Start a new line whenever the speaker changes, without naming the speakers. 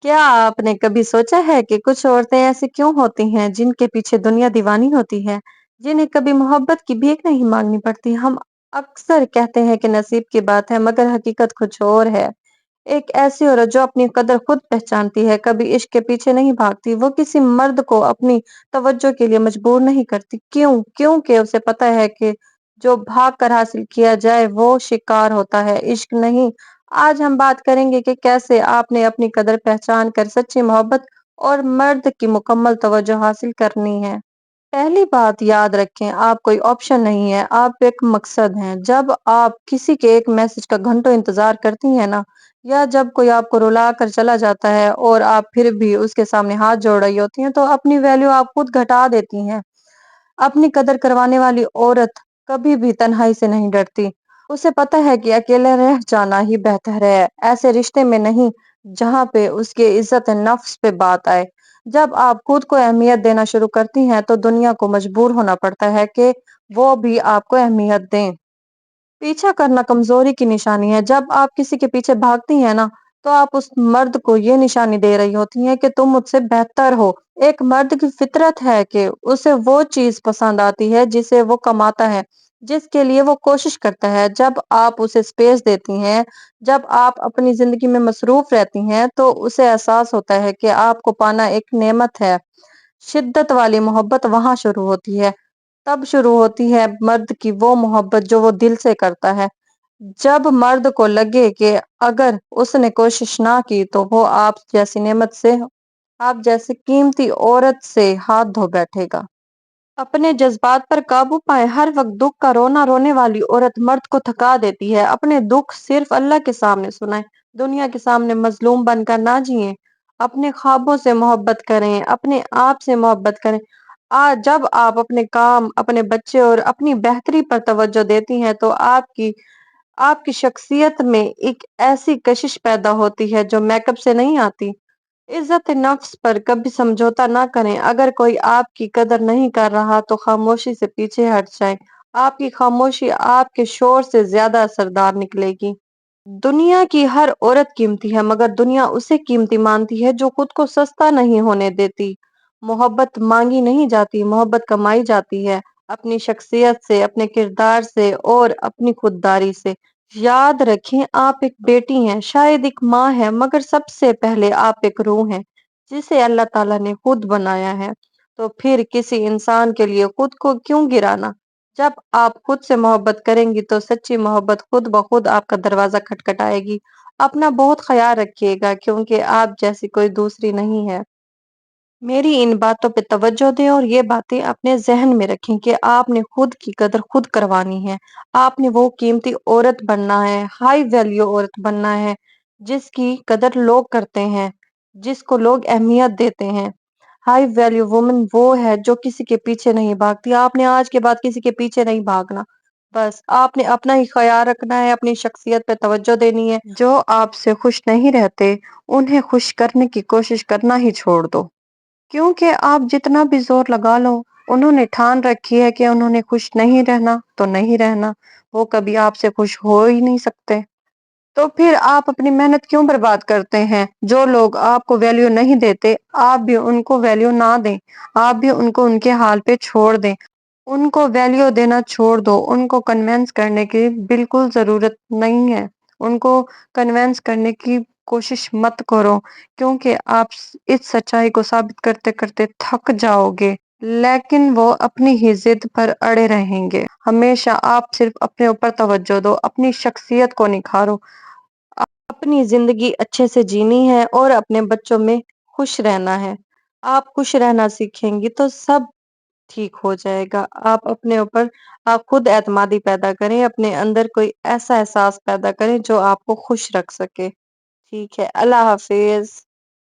क्या आपने कभी सोचा है कि कुछ औरतें ऐसी क्यों होती हैं जिनके पीछे दुनिया दीवानी होती है, जिन्हें कभी मोहब्बत की भीख नहीं मांगनी पड़ती? हम अक्सर कहते हैं कि नसीब की बात है, मगर हकीकत कुछ और है। एक ऐसी औरत जो अपनी कदर खुद पहचानती है, कभी इश्क के पीछे नहीं भागती, वो किसी मर्द को अपनी तवज्जो के लिए मजबूर नहीं करती। क्यों? क्योंकि उसे पता है कि जो भाग कर हासिल किया जाए वो शिकार होता है, इश्क नहीं। आज हम बात करेंगे कि कैसे आपने अपनी कदर पहचान कर सच्ची मोहब्बत और मर्द की मुकम्मल तवज्जो हासिल करनी है। पहली बात याद रखें, आप कोई ऑप्शन नहीं है, आप एक मकसद हैं। जब आप किसी के एक मैसेज का घंटों इंतजार करती हैं ना, या जब कोई आपको रुला कर चला जाता है और आप फिर भी उसके सामने हाथ जोड़ रही होती हैं, तो अपनी वैल्यू आप खुद घटा देती हैं। अपनी कदर करवाने वाली औरत कभी भी तन्हाई से नहीं डरती। उसे पता है कि अकेले रह जाना ही बेहतर है, ऐसे रिश्ते में नहीं जहाँ पे उसकी इज्जत नफ्स पे बात आए। जब आप खुद को अहमियत देना शुरू करती हैं, तो दुनिया को मजबूर होना पड़ता है कि वो भी आपको अहमियत दें। पीछा करना कमजोरी की निशानी है। जब आप किसी के पीछे भागती हैं ना, तो आप उस मर्द को ये निशानी दे रही होती हैं कि तुम मुझसे बेहतर हो। एक मर्द की फितरत है कि उसे वो चीज पसंद आती है जिसे वो कमाता है, जिसके लिए वो कोशिश करता है। जब आप उसे स्पेस देती हैं, जब आप अपनी जिंदगी में मसरूफ रहती हैं, तो उसे एहसास होता है कि आपको पाना एक नेमत है। शिद्दत वाली मोहब्बत वहां शुरू होती है। तब शुरू होती है मर्द की वो मोहब्बत जो वो दिल से करता है। जब मर्द को लगे कि अगर उसने कोशिश ना की तो वो आप जैसी नेमत से, आप जैसी कीमती औरत से हाथ धो बैठेगा। अपने जज्बात पर काबू पाए, हर वक्त दुख का रोना रोने वाली औरत मर्द को थका देती है। अपने दुख सिर्फ अल्लाह के सामने सुनाए, दुनिया के सामने मजलूम बनकर ना जिए। अपने ख्वाबों से मोहब्बत करें, अपने आप से मोहब्बत करें। जब आप अपने काम, अपने बच्चे और अपनी बेहतरी पर तवज्जो देती हैं, तो आपकी आपकी शख्सियत में एक ऐसी कशिश पैदा होती है जो मेकअप से नहीं आती। इज्जत नफ्स पर कभी समझौता ना करें। अगर कोई आपकी कदर नहीं कर रहा तो खामोशी से पीछे हट जाएं। आपकी खामोशी आपके शोर से ज्यादा असरदार निकलेगी। दुनिया की हर औरत कीमती है, मगर दुनिया उसे कीमती मानती है जो खुद को सस्ता नहीं होने देती। मोहब्बत मांगी नहीं जाती, मोहब्बत कमाई जाती है, अपनी शख्सियत से, अपने किरदार से और अपनी खुददारी से। याद रखें, आप एक बेटी हैं, शायद एक माँ है, मगर सबसे पहले आप एक रूह हैं, जिसे अल्लाह ताला ने खुद बनाया है। तो फिर किसी इंसान के लिए खुद को क्यों गिराना? जब आप खुद से मोहब्बत करेंगी तो सच्ची मोहब्बत खुद ब खुद आपका दरवाजा खटखटाएगी। अपना बहुत ख्याल रखिएगा, क्योंकि आप जैसी कोई दूसरी नहीं है। मेरी इन बातों पे तवज्जो दें और ये बातें अपने ज़हन में रखें कि आपने खुद की कदर खुद करवानी है। आपने वो कीमती औरत बनना है, हाई वैल्यू औरत बनना है, जिसकी कदर लोग करते हैं, जिसको लोग अहमियत देते हैं। हाई वैल्यू वुमन वो है जो किसी के पीछे नहीं भागती। आपने आज के बाद किसी के पीछे नहीं भागना। बस आपने अपना ही ख्याल रखना है, अपनी शख्सियत पे तवज्जो देनी है। जो आपसे खुश नहीं रहते, उन्हें खुश करने की कोशिश करना ही छोड़ दो। क्योंकि आप जितना भी जोर लगा लो, उन्होंने ठान रखी है कि उन्होंने खुश नहीं रहना तो नहीं रहना। वो कभी आपसे खुश हो ही नहीं सकते। तो फिर आप अपनी मेहनत क्यों बर्बाद करते हैं? जो लोग आपको वैल्यू नहीं देते, आप भी उनको वैल्यू ना दें। आप भी उनको उनके हाल पे छोड़ दें। उनको वैल्यू देना छोड़ दो। उनको कन्विंस करने की बिल्कुल जरूरत नहीं है। उनको कन्विंस करने की कोशिश मत करो, क्योंकि आप इस सच्चाई को साबित करते करते थक जाओगे। लेकिन वो अपनी ही जिद पर अड़े रहेंगे। हमेशा आप सिर्फ अपने ऊपर तवज्जो दो, अपनी शख्सियत को निखारो, अपनी जिंदगी अच्छे से जीनी है और अपने बच्चों में खुश रहना है। आप खुश रहना सीखेंगी तो सब ठीक हो जाएगा। आप अपने ऊपर, आप खुद एतमादी पैदा करें, अपने अंदर कोई ऐसा एहसास पैदा करें जो आपको खुश रख सके। ठीक है, अल्लाह हाफिज।